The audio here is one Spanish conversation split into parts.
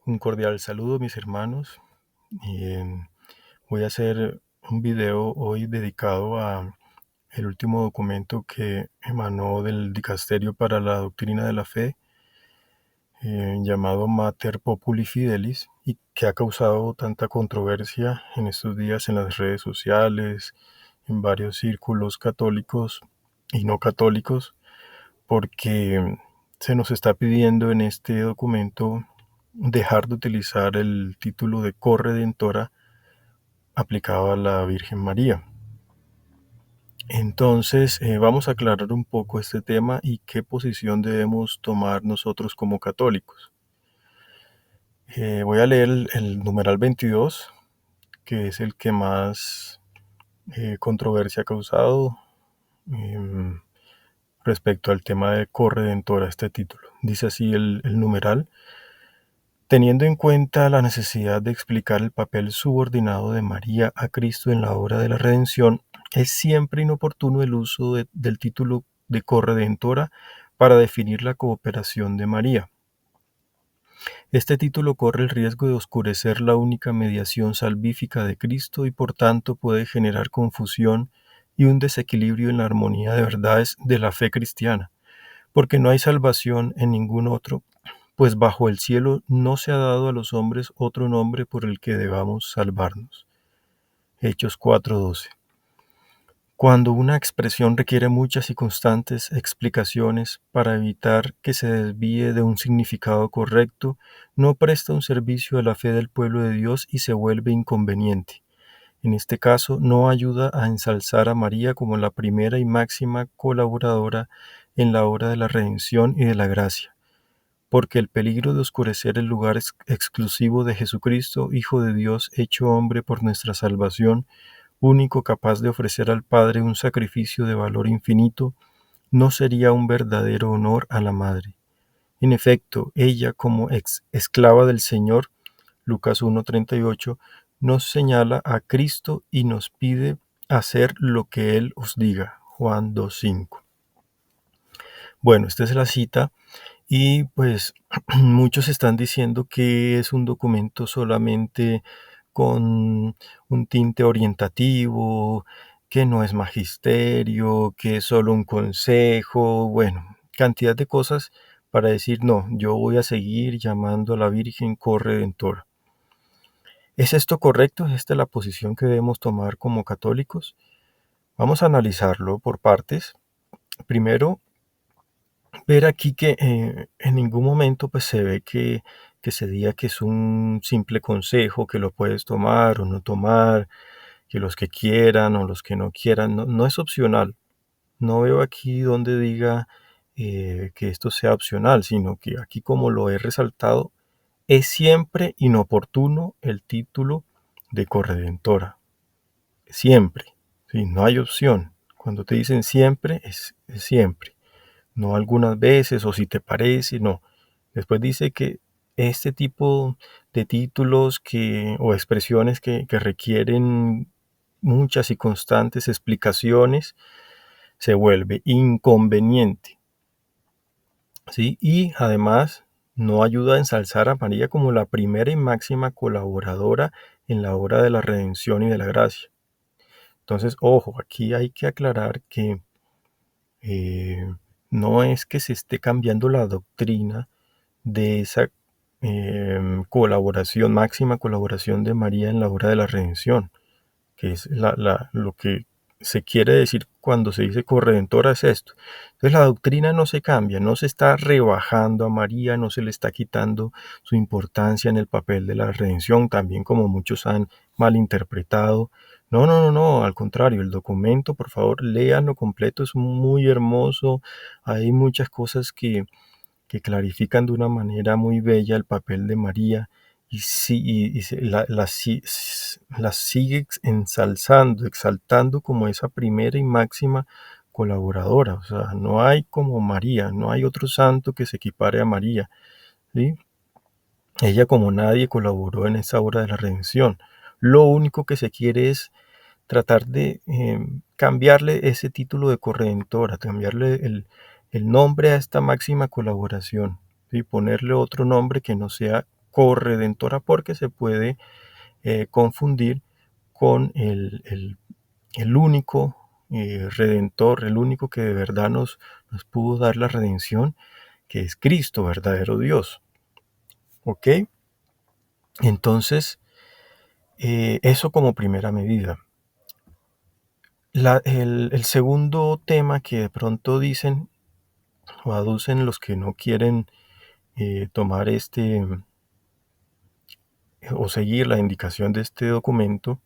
Un cordial saludo, mis hermanos. Voy a hacer un video hoy dedicado a el último documento que emanó del Dicasterio para la Doctrina de la Fe, llamado Mater Populi Fidelis, y que ha causado tanta controversia en estos días en las redes sociales, en varios círculos católicos y no católicos, porque se nos está pidiendo en este documento dejar de utilizar el título de corredentora aplicado a la Virgen María. Entonces, vamos a aclarar un poco este tema y qué posición debemos tomar nosotros como católicos. Voy a leer el numeral 22, que es el que más controversia ha causado em, respecto al tema de corredentora, este título. Dice así el numeral: teniendo en cuenta la necesidad de explicar el papel subordinado de María a Cristo en la obra de la redención, es siempre inoportuno el uso del título de corredentora para definir la cooperación de María. Este título corre el riesgo de oscurecer la única mediación salvífica de Cristo y por tanto puede generar confusión y un desequilibrio en la armonía de verdades de la fe cristiana, porque no hay salvación en ningún otro, pues bajo el cielo no se ha dado a los hombres otro nombre por el que debamos salvarnos. Hechos 4:12. Cuando una expresión requiere muchas y constantes explicaciones para evitar que se desvíe de un significado correcto, no presta un servicio a la fe del pueblo de Dios y se vuelve inconveniente. En este caso, no ayuda a ensalzar a María como la primera y máxima colaboradora en la obra de la redención y de la gracia, porque el peligro de oscurecer el lugar exclusivo de Jesucristo, Hijo de Dios, hecho hombre por nuestra salvación, único capaz de ofrecer al Padre un sacrificio de valor infinito, no sería un verdadero honor a la Madre. En efecto, ella, como esclava del Señor, Lucas 1:38, nos señala a Cristo y nos pide hacer lo que Él os diga, Juan 2:5. Bueno, esta es la cita. Y pues muchos están diciendo que es un documento solamente con un tinte orientativo, que no es magisterio, que es solo un consejo, bueno, cantidad de cosas para decir, no, yo voy a seguir llamando a la Virgen corredentora. ¿Es esto correcto? ¿Es esta la posición que debemos tomar como católicos? Vamos a analizarlo por partes. Primero, ver aquí que en ningún momento pues se ve que se diga que es un simple consejo, que lo puedes tomar o no tomar, que los que quieran o los que no quieran, no, no es opcional. No veo aquí donde diga que esto sea opcional, sino que aquí, como lo he resaltado, es siempre inoportuno el título de corredentora. Siempre. ¿Sí? No hay opción. Cuando te dicen siempre, es siempre, no algunas veces o si te parece, no. Después dice que este tipo de títulos o expresiones que requieren muchas y constantes explicaciones se vuelve inconveniente, ¿sí? Y además no ayuda a ensalzar a María como la primera y máxima colaboradora en la obra de la redención y de la gracia. Entonces, ojo, aquí hay que aclarar que eh, no es que se esté cambiando la doctrina de esa colaboración, máxima colaboración de María en la obra de la redención, que es lo que se quiere decir cuando se dice corredentora, es esto. Entonces la doctrina no se cambia, no se está rebajando a María, no se le está quitando su importancia en el papel de la redención, también como muchos han malinterpretado. No, no, no, no, al contrario, el documento, por favor, léanlo completo, es muy hermoso, hay muchas cosas que clarifican de una manera muy bella el papel de María y, sí, la sigue ensalzando, exaltando como esa primera y máxima colaboradora. O sea, no hay como María, no hay otro santo que se equipare a María, ¿sí? Ella como nadie colaboró en esa obra de la redención. Lo único que se quiere es tratar de cambiarle ese título de corredentora, cambiarle el nombre a esta máxima colaboración y ponerle otro nombre que no sea corredentora porque se puede confundir con el único redentor, el único que de verdad nos pudo dar la redención, que es Cristo, verdadero Dios. ¿Ok? Entonces, eso como primera medida. El segundo tema que de pronto dicen o aducen los que no quieren tomar o seguir la indicación de este documento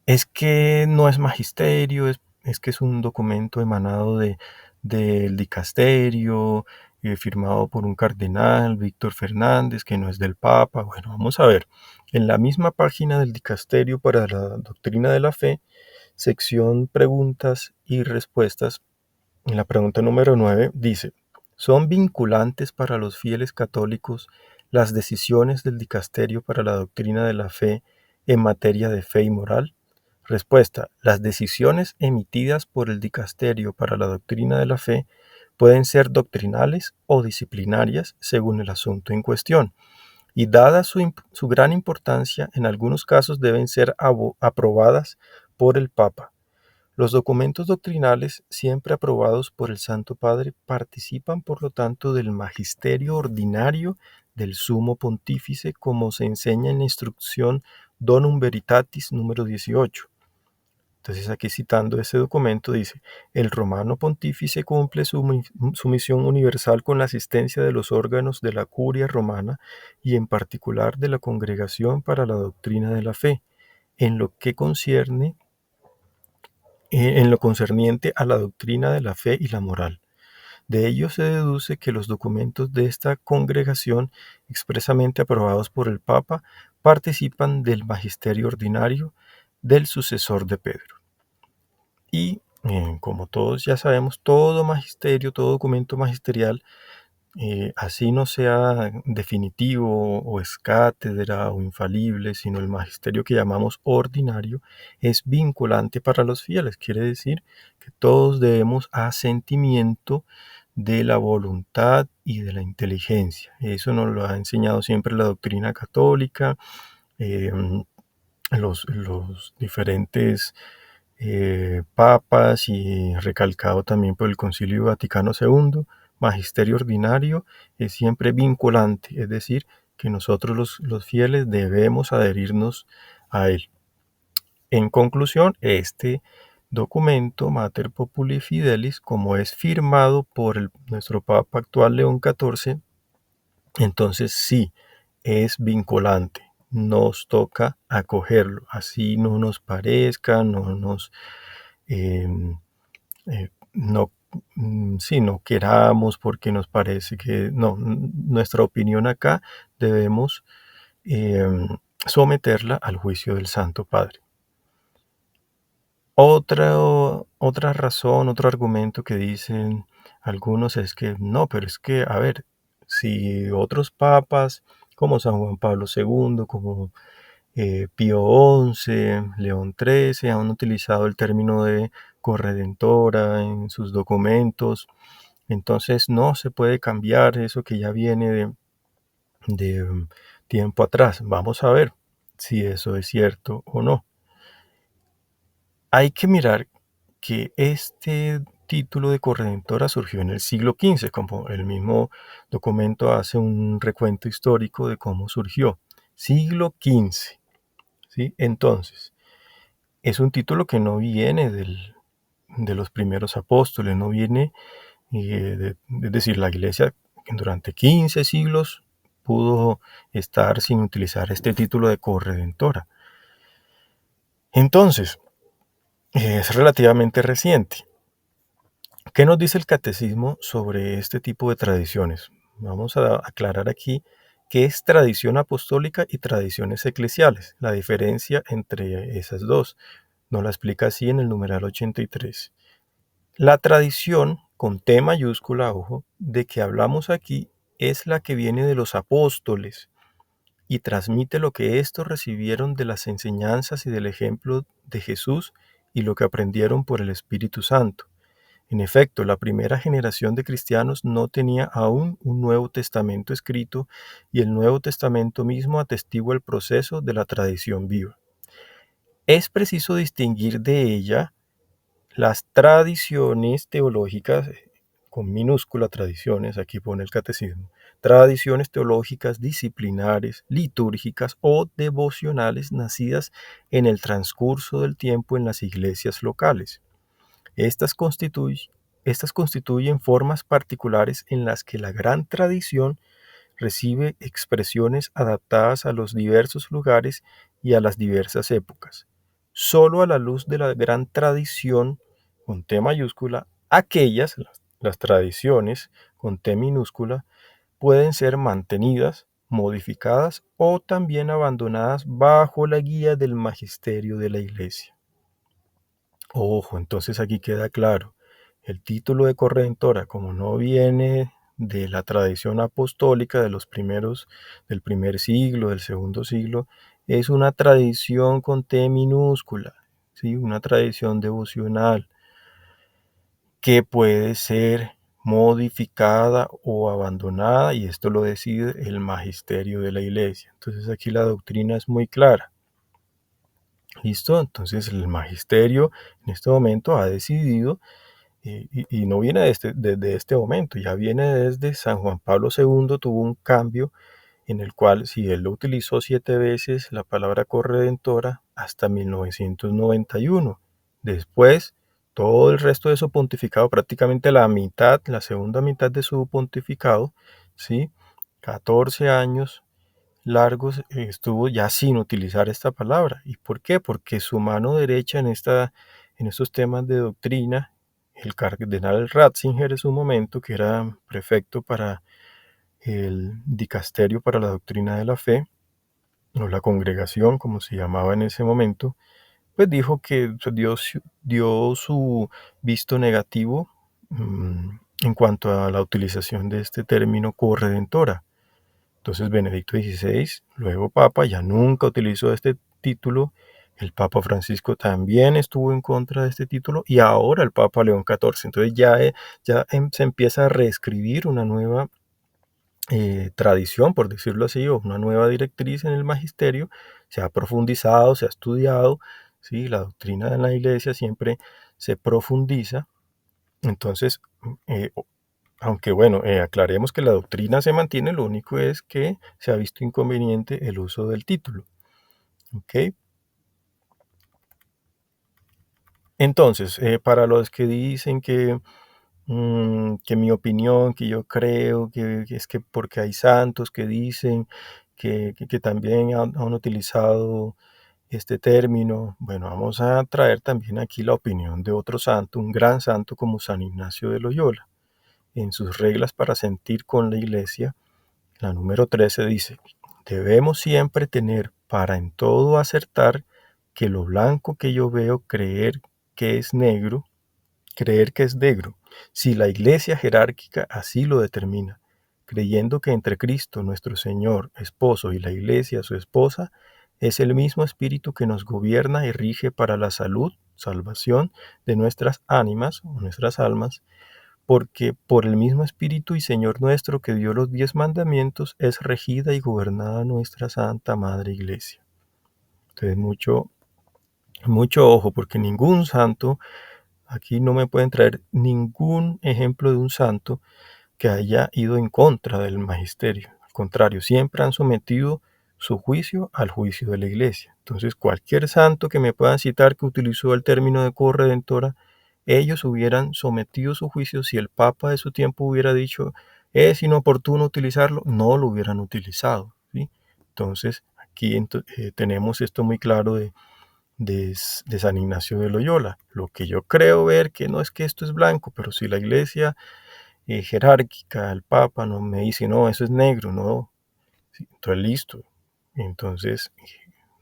es que no es magisterio, es que es un documento emanado del dicasterio, firmado por un cardenal, Víctor Fernández, que no es del Papa. Bueno, vamos a ver. En la misma página del dicasterio para la doctrina de la fe, sección preguntas y respuestas, en la pregunta número 9 dice, ¿son vinculantes para los fieles católicos las decisiones del dicasterio para la doctrina de la fe en materia de fe y moral? Respuesta, las decisiones emitidas por el dicasterio para la doctrina de la fe pueden ser doctrinales o disciplinarias según el asunto en cuestión, y dada su gran importancia, en algunos casos deben ser aprobadas por el Papa. Los documentos doctrinales, siempre aprobados por el Santo Padre, participan, por lo tanto, del magisterio ordinario del Sumo Pontífice, como se enseña en la instrucción Donum Veritatis número 18. Entonces, aquí citando ese documento, dice: el romano pontífice cumple su misión universal con la asistencia de los órganos de la curia romana y en particular de la Congregación para la Doctrina de la Fe, en lo que concierne en lo concerniente a la doctrina de la fe y la moral. De ello se deduce que los documentos de esta congregación, expresamente aprobados por el Papa, participan del magisterio ordinario del sucesor de Pedro. Y, como todos ya sabemos, todo magisterio, todo documento magisterial, así no sea definitivo o es cátedra o infalible, sino el magisterio que llamamos ordinario, es vinculante para los fieles. Quiere decir que todos debemos asentimiento de la voluntad y de la inteligencia. Eso nos lo ha enseñado siempre la doctrina católica, eh, los diferentes papas, y recalcado también por el Concilio Vaticano II. Magisterio ordinario es siempre vinculante, es decir, que nosotros los fieles debemos adherirnos a él. En conclusión, este documento, Mater Populi Fidelis, como es firmado por nuestro Papa actual León XIV, entonces sí, es vinculante. Nos toca acogerlo, así no nos parezca, no nos no, si no queramos porque nos parece que no, nuestra opinión acá debemos someterla al juicio del Santo Padre. Otra razón, otro argumento que dicen algunos es que no, pero es que, a ver, si otros papas como San Juan Pablo II, como Pío XI, León XIII han utilizado el término de corredentora en sus documentos, entonces no se puede cambiar eso que ya viene de tiempo atrás. Vamos a ver si eso es cierto o no. Hay que mirar que este título de corredentora surgió en el siglo XV, como el mismo documento hace un recuento histórico de cómo surgió. Siglo XV, ¿sí? Entonces, es un título que no viene de los primeros apóstoles, no viene, es decir, la iglesia durante 15 siglos pudo estar sin utilizar este título de corredentora. Entonces, es relativamente reciente. ¿Qué nos dice el catecismo sobre este tipo de tradiciones? Vamos a aclarar aquí qué es tradición apostólica y tradiciones eclesiales, la diferencia entre esas dos. Nos la explica así en el numeral 83. La tradición, con T mayúscula, ojo, de que hablamos aquí, es la que viene de los apóstoles y transmite lo que éstos recibieron de las enseñanzas y del ejemplo de Jesús y lo que aprendieron por el Espíritu Santo. En efecto, la primera generación de cristianos no tenía aún un Nuevo Testamento escrito y el Nuevo Testamento mismo atestigua el proceso de la tradición viva. Es preciso distinguir de ella las tradiciones teológicas, con minúscula tradiciones, aquí pone el catecismo, tradiciones teológicas disciplinares, litúrgicas o devocionales nacidas en el transcurso del tiempo en las iglesias locales. Estas, constituy- estas constituyen formas particulares en las que la gran tradición recibe expresiones adaptadas a los diversos lugares y a las diversas épocas. Solo a la luz de la gran tradición, con T mayúscula, aquellas, las tradiciones, con T minúscula, pueden ser mantenidas, modificadas o también abandonadas bajo la guía del magisterio de la Iglesia. Ojo, entonces aquí queda claro, el título de corredentora, como no viene de la tradición apostólica de los primeros, del primer siglo, del segundo siglo, es una tradición con T minúscula, ¿sí? Una tradición devocional que puede ser modificada o abandonada y esto lo decide el magisterio de la iglesia. Entonces aquí la doctrina es muy clara. ¿Listo? Entonces el magisterio en este momento ha decidido y no viene desde este momento, ya viene desde San Juan Pablo II, tuvo un cambio en el cual, si él lo utilizó 7 veces, la palabra corredentora, hasta 1991. Después, todo el resto de su pontificado, prácticamente la mitad, la segunda mitad de su pontificado, ¿sí? 14 años largos estuvo ya sin utilizar esta palabra. ¿Y por qué? Porque su mano derecha en estos temas de doctrina, el cardenal Ratzinger en su momento, que era prefecto para el dicasterio para la doctrina de la fe, o la congregación, como se llamaba en ese momento, pues dijo que dio su visto negativo en cuanto a la utilización de este término corredentora. Entonces Benedicto XVI, luego Papa, ya nunca utilizó este título. El Papa Francisco también estuvo en contra de este título y ahora el Papa León XIV. Entonces se empieza a reescribir una nueva tradición, por decirlo así, o una nueva directriz en el magisterio. Se ha profundizado, se ha estudiado, ¿sí? La doctrina de la Iglesia siempre se profundiza. Entonces, eh, aunque bueno, aclaremos que la doctrina se mantiene, lo único es que se ha visto inconveniente el uso del título. ¿Ok? Entonces, para los que dicen que mi opinión, que yo creo, que es que porque hay santos que dicen que también han utilizado este término, bueno, vamos a traer también aquí la opinión de otro santo, un gran santo como San Ignacio de Loyola. En sus reglas para sentir con la iglesia, la número 13 dice, debemos siempre tener para en todo acertar que lo blanco que yo veo que es negro, creer que es negro, si la iglesia jerárquica así lo determina, creyendo que entre Cristo nuestro Señor, esposo, y la iglesia su esposa, es el mismo espíritu que nos gobierna y rige para la salud, salvación de nuestras ánimas o nuestras almas, porque por el mismo Espíritu y Señor nuestro que dio los 10 mandamientos es regida y gobernada nuestra Santa Madre Iglesia. Entonces, mucho ojo, porque ningún santo, aquí no me pueden traer ningún ejemplo de un santo que haya ido en contra del magisterio. Al contrario, siempre han sometido su juicio al juicio de la iglesia. Entonces, cualquier santo que me puedan citar que utilizó el término de corredentora, ellos hubieran sometido su juicio si el Papa de su tiempo hubiera dicho es inoportuno utilizarlo, no lo hubieran utilizado. ¿Sí? Entonces, aquí tenemos esto muy claro de San Ignacio de Loyola. Lo que yo creo ver que no es que esto es blanco, pero si la iglesia jerárquica, el Papa no me dice, no, eso es negro, no, sí, entonces listo, entonces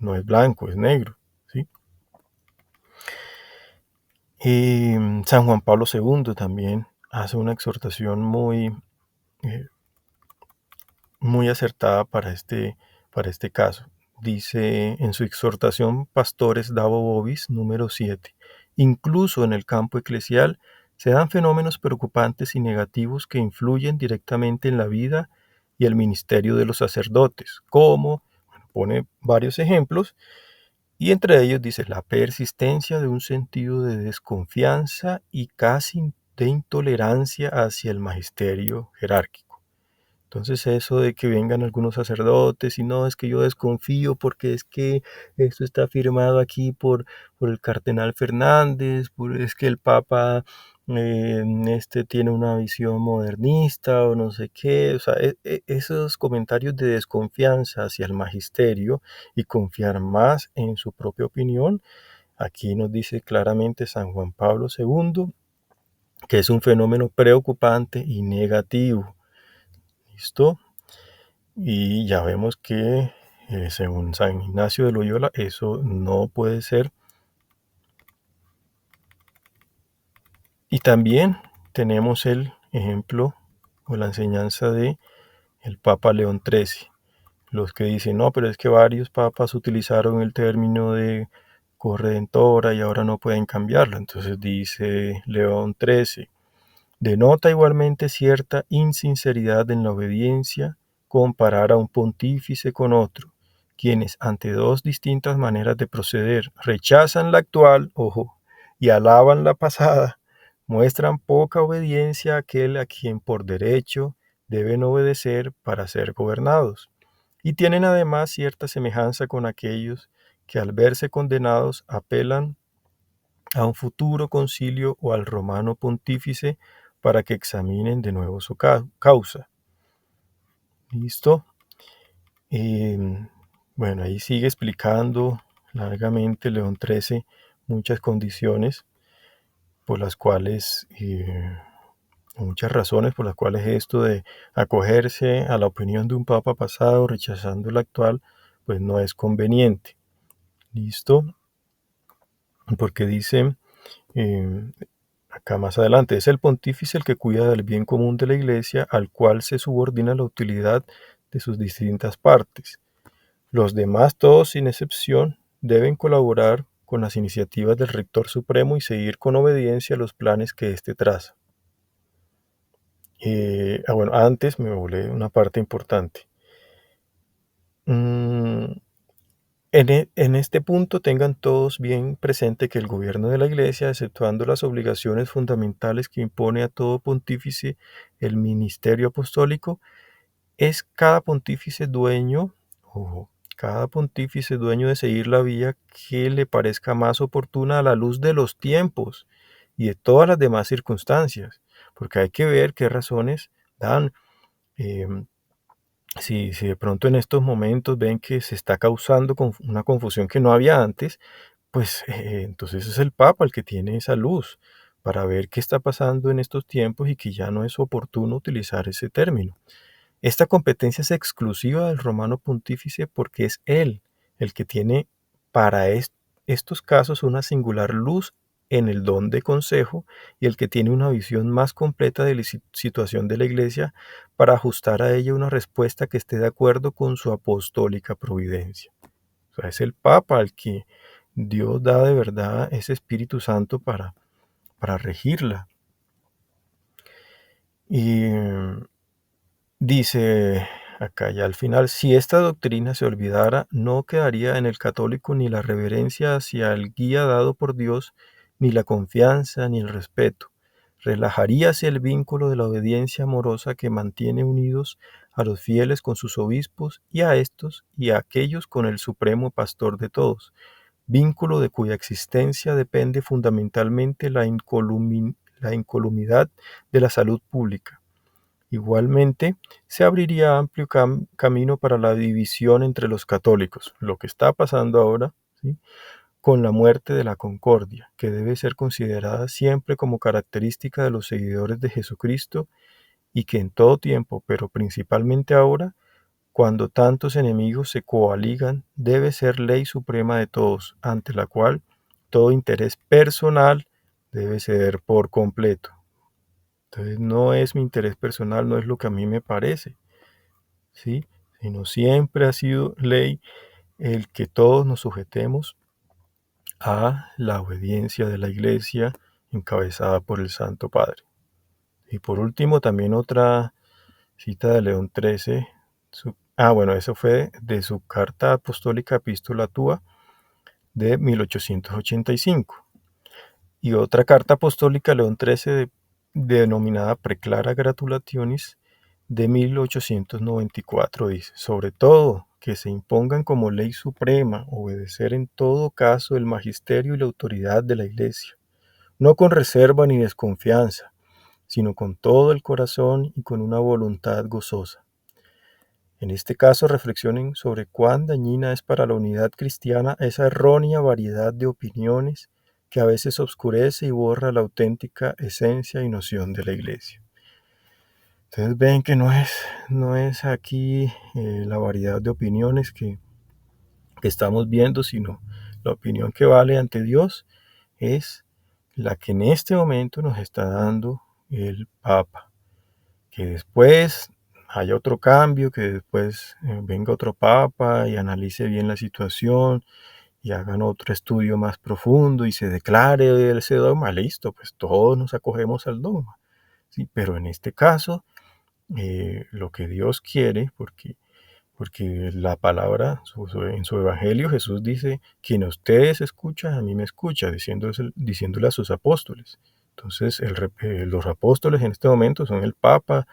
no es blanco, es negro, ¿sí? Y San Juan Pablo II también hace una exhortación eh, muy acertada para este caso. Dice en su exhortación Pastores Davo Vobis, número 7, incluso en el campo eclesial se dan fenómenos preocupantes y negativos que influyen directamente en la vida y el ministerio de los sacerdotes, como, bueno, pone varios ejemplos, y entre ellos dice la persistencia de un sentido de desconfianza y casi de intolerancia hacia el magisterio jerárquico. Entonces eso de que vengan algunos sacerdotes y no, es que yo desconfío porque es que esto está firmado aquí por el cardenal Fernández, es que el Papa tiene una visión modernista o no sé qué, o sea, esos comentarios de desconfianza hacia el magisterio y confiar más en su propia opinión, aquí nos dice claramente San Juan Pablo II que es un fenómeno preocupante y negativo. ¿Listo? Y ya vemos que, según San Ignacio de Loyola, eso no puede ser. Y también tenemos el ejemplo o la enseñanza de el Papa León XIII. Los que dicen, no, pero es que varios papas utilizaron el término de corredentora y ahora no pueden cambiarlo. Entonces dice León XIII, denota igualmente cierta insinceridad en la obediencia comparar a un pontífice con otro, quienes ante dos distintas maneras de proceder rechazan la actual, ojo, y alaban la pasada, muestran poca obediencia a aquel a quien por derecho deben obedecer para ser gobernados, y tienen además cierta semejanza con aquellos que al verse condenados apelan a un futuro concilio o al romano pontífice para que examinen de nuevo su causa. ¿Listo? Bueno, ahí sigue explicando largamente León XIII muchas condiciones por las cuales, muchas razones por las cuales esto de acogerse a la opinión de un papa pasado rechazando la actual, pues no es conveniente. ¿Listo? Porque dice, eh, acá más adelante, es el pontífice el que cuida del bien común de la Iglesia, al cual se subordina la utilidad de sus distintas partes. Los demás, todos sin excepción, deben colaborar con las iniciativas del Rector Supremo y seguir con obediencia los planes que éste traza. Bueno, antes me volé una parte importante. Mm, en este punto tengan todos bien presente que el gobierno de la Iglesia, exceptuando las obligaciones fundamentales que impone a todo pontífice el ministerio apostólico, es cada pontífice dueño, ojo, cada pontífice dueño de seguir la vía que le parezca más oportuna a la luz de los tiempos y de todas las demás circunstancias, porque hay que ver qué razones dan. em, si de pronto en estos momentos ven que se está causando una confusión que no había antes, pues entonces es el Papa el que tiene esa luz para ver qué está pasando en estos tiempos y que ya no es oportuno utilizar ese término. Esta competencia es exclusiva del romano pontífice porque es él el que tiene para estos casos una singular luz en el don de consejo y el que tiene una visión más completa de la situación de la Iglesia para ajustar a ella una respuesta que esté de acuerdo con su apostólica providencia. O sea, es el Papa al que Dios da de verdad ese Espíritu Santo para regirla. Y dice acá ya al final, si esta doctrina se olvidara, no quedaría en el católico ni la reverencia hacia el guía dado por Dios, ni la confianza, ni el respeto. Relajaríase el vínculo de la obediencia amorosa que mantiene unidos a los fieles con sus obispos y a estos y a aquellos con el supremo pastor de todos, vínculo de cuya existencia depende fundamentalmente la incolumidad de la salud pública. Igualmente, se abriría amplio camino para la división entre los católicos, lo que está pasando ahora, ¿sí?, con la muerte de la concordia, que debe ser considerada siempre como característica de los seguidores de Jesucristo y que en todo tiempo, pero principalmente ahora, cuando tantos enemigos se coaligan, debe ser ley suprema de todos, ante la cual todo interés personal debe ceder por completo. Entonces no es mi interés personal, no es lo que a mí me parece, ¿sí? Sino siempre ha sido ley el que todos nos sujetemos a la obediencia de la Iglesia encabezada por el Santo Padre. Y por último, también otra cita de León XIII. Bueno, eso fue de su carta apostólica Epístola Tua de 1885. Y otra carta apostólica León XIII denominada Preclara Gratulationis de 1894 dice: sobre todo, que se impongan como ley suprema obedecer en todo caso el magisterio y la autoridad de la Iglesia, no con reserva ni desconfianza, sino con todo el corazón y con una voluntad gozosa. En este caso, reflexionen sobre cuán dañina es para la unidad cristiana esa errónea variedad de opiniones que a veces obscurece y borra la auténtica esencia y noción de la Iglesia. Ustedes ven que no es aquí la variedad de opiniones que estamos viendo, sino la opinión que vale ante Dios es la que en este momento nos está dando el Papa. Que después haya otro cambio, que después venga otro Papa y analice bien la situación y hagan otro estudio más profundo y se declare ese dogma, listo, pues todos nos acogemos al dogma. ¿Sí? Pero en este caso, lo que Dios quiere, porque la palabra, en su evangelio, Jesús dice: quien a ustedes escucha, a mí me escucha, diciéndole a sus apóstoles. Entonces, los apóstoles en este momento son el Papa,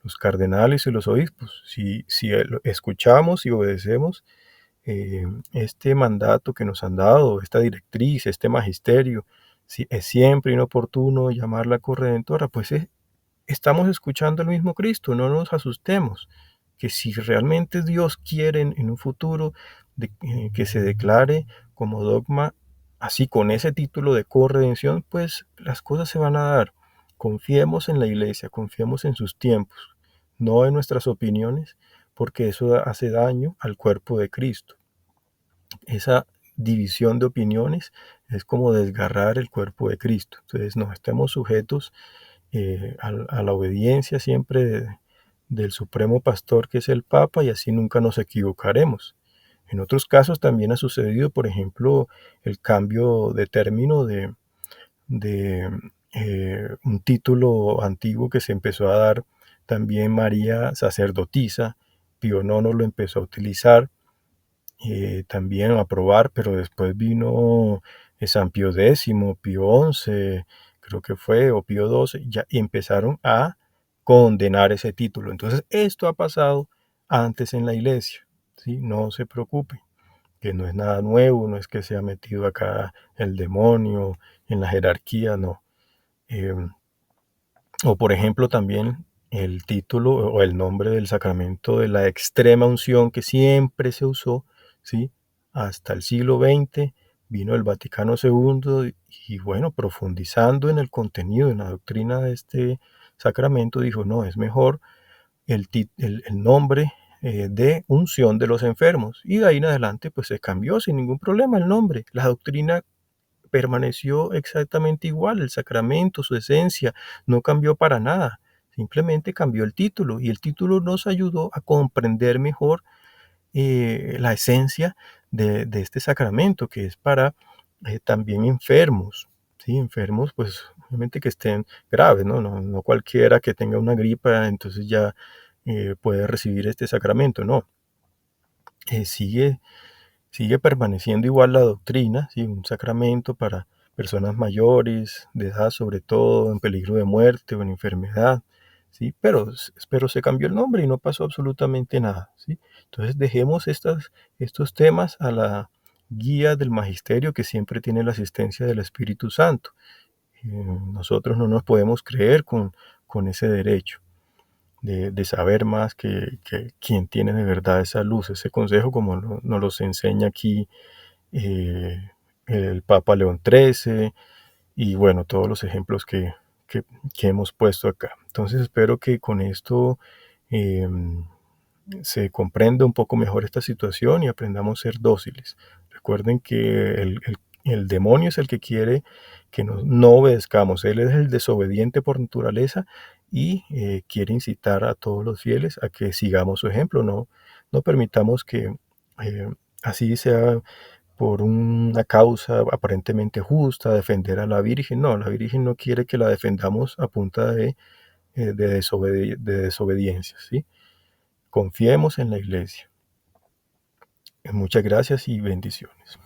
los cardenales y los obispos. Si escuchamos y obedecemos este mandato que nos han dado, esta directriz, este magisterio, si es siempre inoportuno llamarla corredentora, pues estamos escuchando al mismo Cristo, no nos asustemos, que si realmente Dios quiere en un futuro que se declare como dogma, así con ese título de corredención, pues las cosas se van a dar. Confiemos en la Iglesia, confiemos en sus tiempos, no en nuestras opiniones, porque eso hace daño al cuerpo de Cristo. Esa división de opiniones es como desgarrar el cuerpo de Cristo. Entonces, no estemos sujetos a la obediencia siempre del Supremo Pastor, que es el Papa, y así nunca nos equivocaremos. En otros casos también ha sucedido, por ejemplo, el cambio de término de un título antiguo que se empezó a dar también María sacerdotisa. Pío IX lo empezó a utilizar, también a aprobar, pero después vino San Pío X, Pío XI, creo que fue, o Pío XII, ya y empezaron a condenar ese título. Entonces, esto ha pasado antes en la iglesia, ¿sí? No se preocupen, que no es nada nuevo, no es que se ha metido acá el demonio en la jerarquía, no. O por ejemplo también el título o el nombre del sacramento de la extrema unción que siempre se usó, ¿sí? Hasta el siglo XX vino el Vaticano II y bueno, profundizando en el contenido, en la doctrina de este sacramento, dijo: no, es mejor el nombre de unción de los enfermos. Y de ahí en adelante pues se cambió sin ningún problema el nombre. La doctrina permaneció exactamente igual, el sacramento, su esencia, no cambió para nada, simplemente cambió el título y el título nos ayudó a comprender mejor la esencia de este sacramento, que es para también enfermos, ¿sí? Enfermos, pues obviamente que estén graves, ¿no? No cualquiera que tenga una gripa, entonces ya puede recibir este sacramento, no. Sigue permaneciendo igual la doctrina, ¿sí? Un sacramento para personas mayores, de edad sobre todo, en peligro de muerte o en enfermedad, ¿sí? Pero se cambió el nombre y no pasó absolutamente nada, ¿sí? Entonces dejemos estos temas a la guía del magisterio, que siempre tiene la asistencia del Espíritu Santo. Nosotros no nos podemos creer con ese derecho de saber más que quien tiene de verdad esa luz, ese consejo, como nos los enseña aquí eh, el Papa León XIII y bueno, todos los ejemplos que, que hemos puesto acá. Entonces espero que con esto eh, se comprenda un poco mejor esta situación y aprendamos a ser dóciles. Recuerden que el demonio es el que quiere que no obedezcamos. Él es el desobediente por naturaleza y quiere incitar a todos los fieles a que sigamos su ejemplo. No permitamos que así sea por una causa aparentemente justa, defender a la Virgen. No, la Virgen no quiere que la defendamos a punta de desobediencia, ¿sí? Confiemos en la iglesia. Muchas gracias y bendiciones.